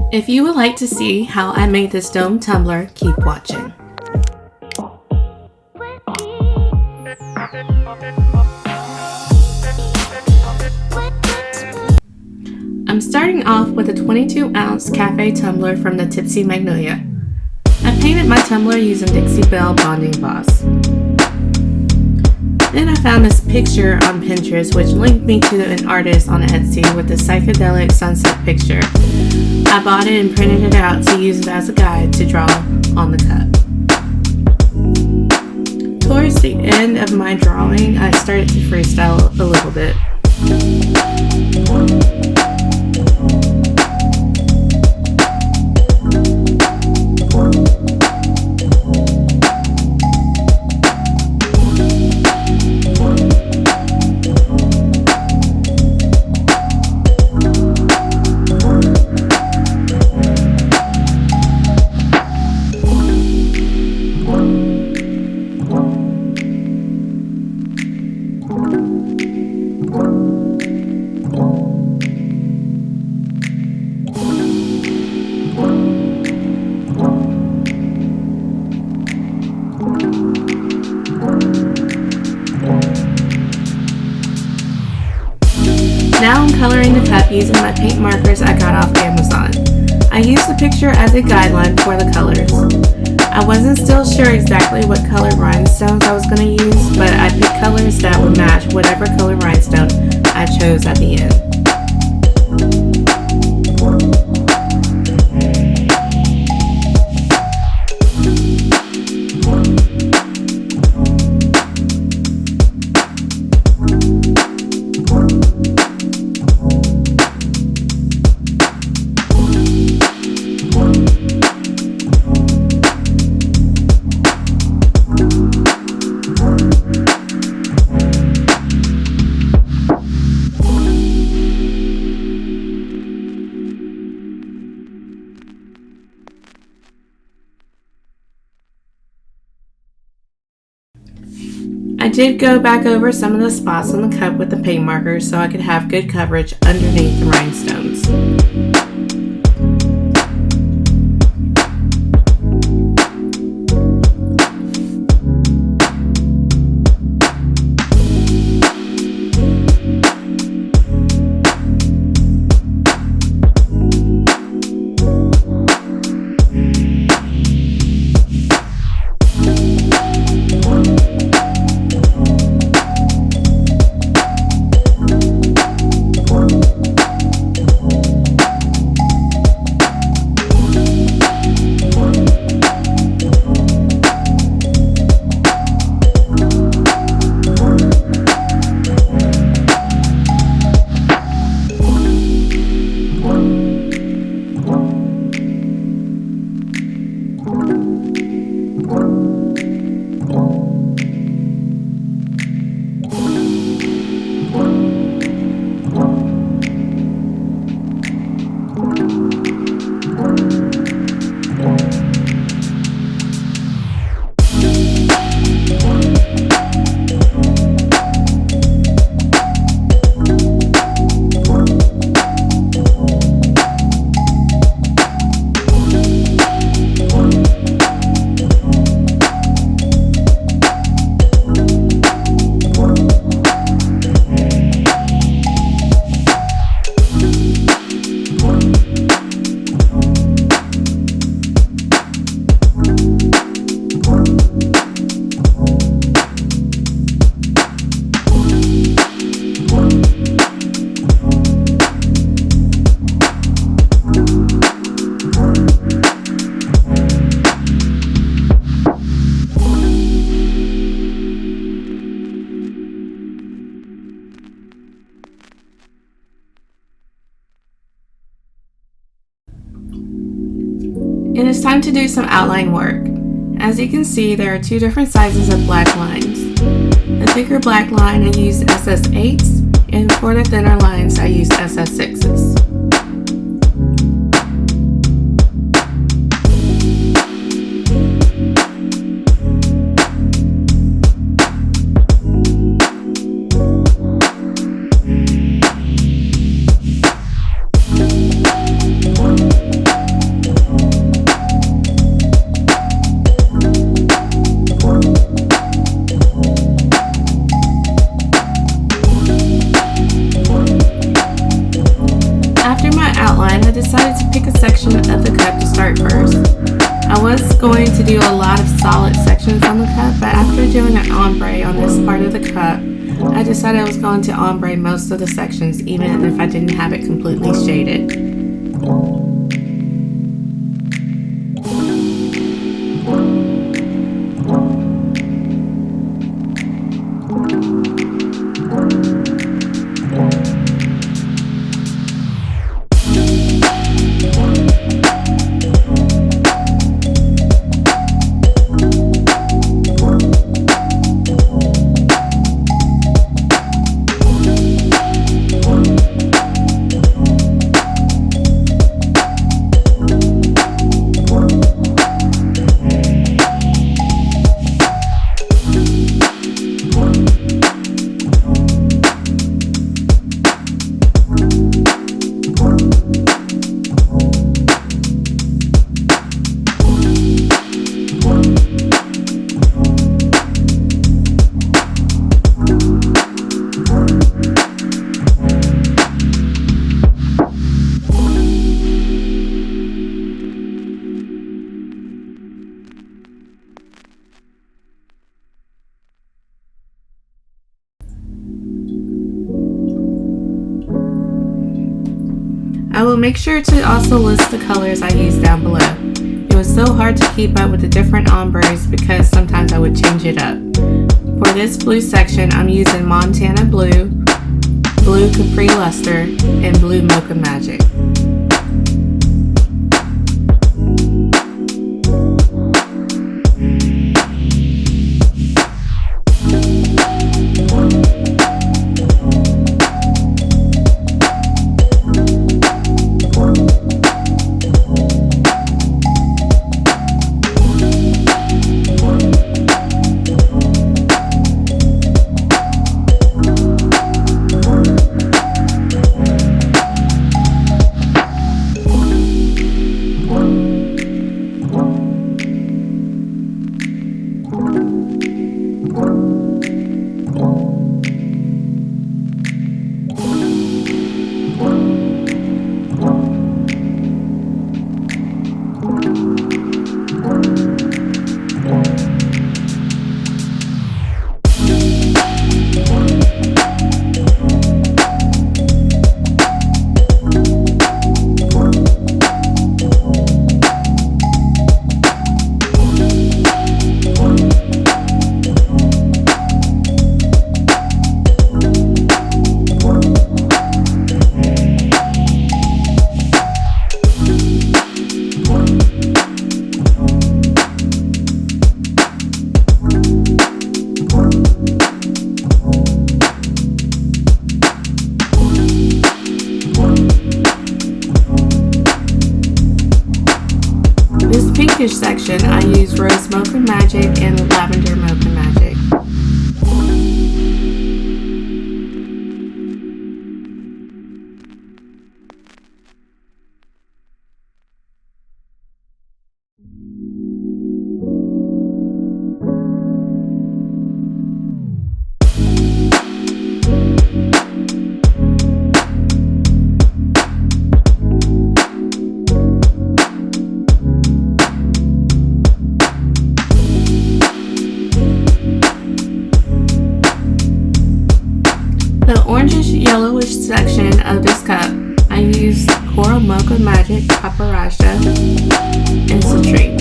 If you would like to see how I made this dome tumbler, keep watching. I'm starting off with a 22-ounce cafe tumbler from the Tipsy Magnolia. I painted my tumbler using Dixie Belle bonding emboss. Then I found this picture on Pinterest which linked me to an artist on Etsy with the Psychedelic Sunset picture. I bought it and printed it out to use it as a guide to draw on the cup. Towards the end of my drawing, I started to freestyle a little bit. Now I'm coloring the cup using my paint markers I got off Amazon. I used the picture as a guideline for the colors. I wasn't still sure exactly what color rhinestones I was going to use, but I picked colors that would match whatever color rhinestone I chose at the end. I did go back over some of the spots on the cup with the paint markers so I could have good coverage underneath the rhinestones. It is time to do some outline work. As you can see, there are two different sizes of black lines. The thicker black line I used SS8s, and for the thinner lines I used SS6s. outline, I decided to pick a section of the cup to start first. I was going to do a lot of solid sections on the cup, but after doing an ombre on this part of the cup, I decided I was going to ombre most of the sections even if I didn't have it completely shaded. I will make sure to also list the colors I use down below. It was so hard to keep up with the different ombres because sometimes I would change it up. For this blue section, I'm using Montana Blue, Blue Capri Luster, and Blue Mocha Magic. Pinkish section, I use Rose Mocha Magic and Lavender Mocha Magic. Orangish yellowish section of this cup, I use Coral Mocha Magic, Padparadscha, and Citrine.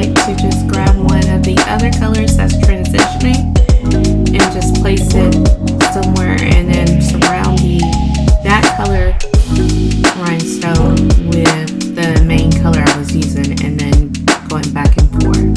like to just grab one of the other colors that's transitioning and just place it somewhere and then surround that color rhinestone with the main color I was using and then going back and forth.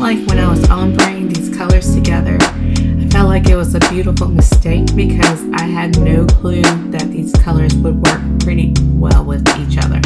Like when I was ombreing these colors together, I felt like it was a beautiful mistake because I had no clue that these colors would work pretty well with each other.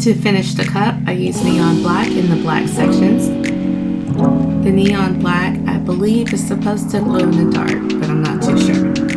To finish the cup, I use neon black in the black sections. The neon black, I believe, is supposed to glow in the dark, but I'm not too sure.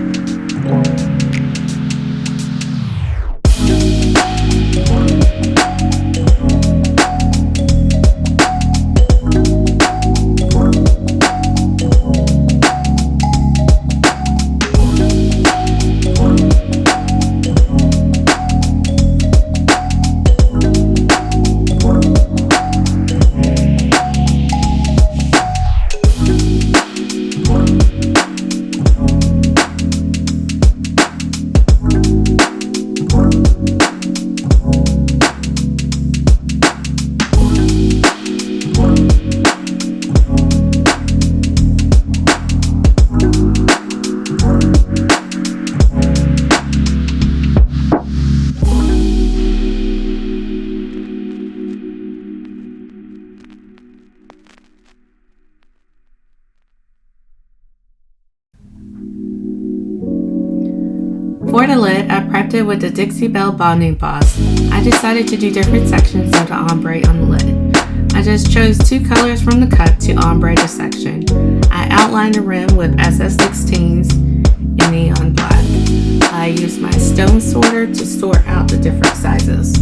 For the lid, I prepped it with the Dixie Belle bonding boss. I decided to do different sections of the ombre on the lid. I just chose two colors from the cup to ombre the section. I outlined the rim with SS16s in neon black. I used my stone sorter to sort out the different sizes.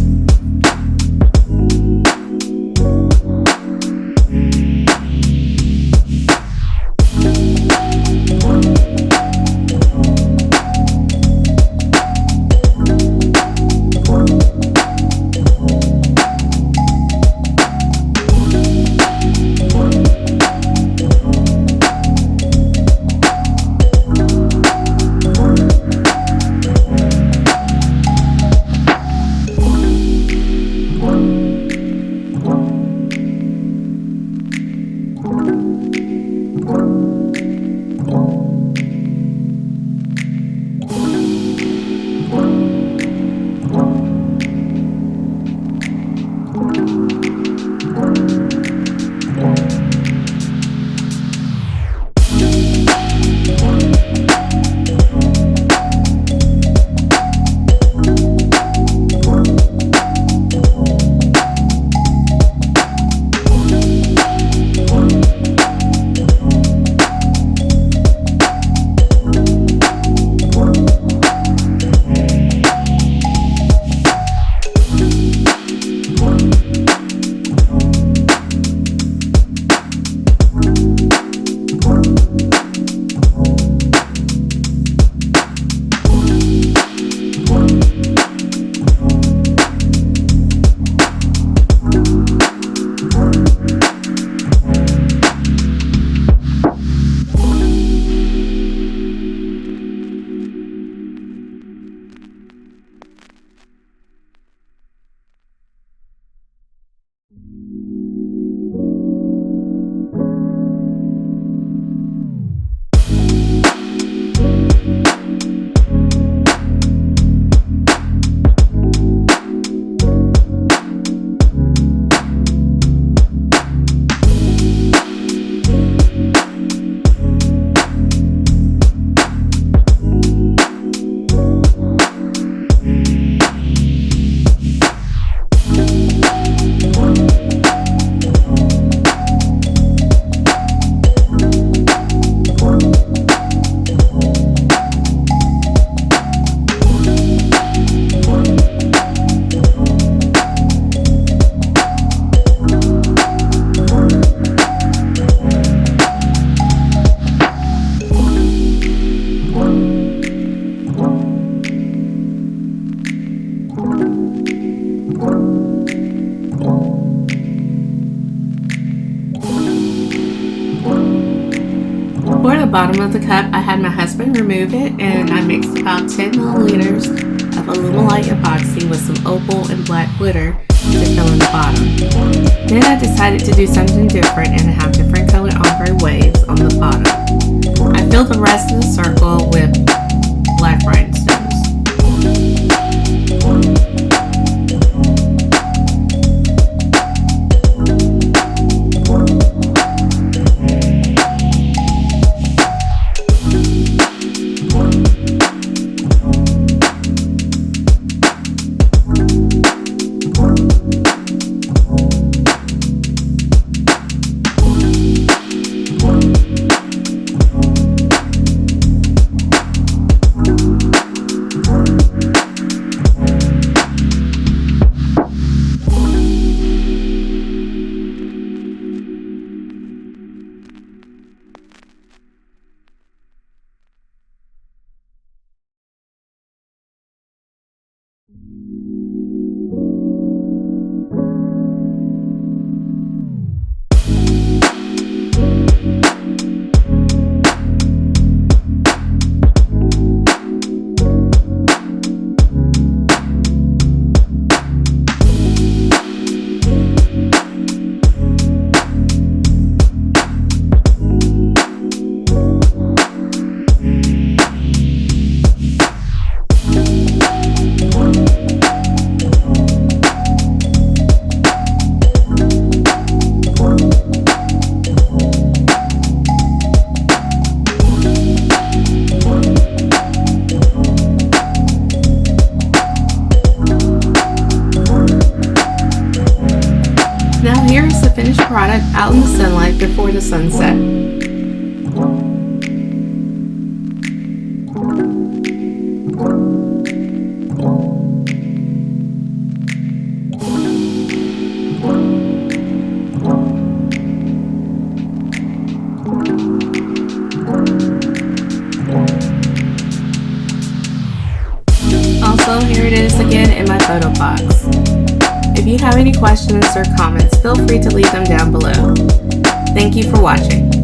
For the bottom of the cup, I had my husband remove it, and I mixed about 10 milliliters of Alumilite epoxy with some opal and black glitter to fill in the bottom. Then I decided to do something different and have different colored ombre waves on the bottom. I filled the rest of the circle with black rhinestones. Now here's the finished product out in the sunlight before the sunset. Also, here it is again in my photo box. If you have any questions or comments, feel free to leave them down below. Thank you for watching.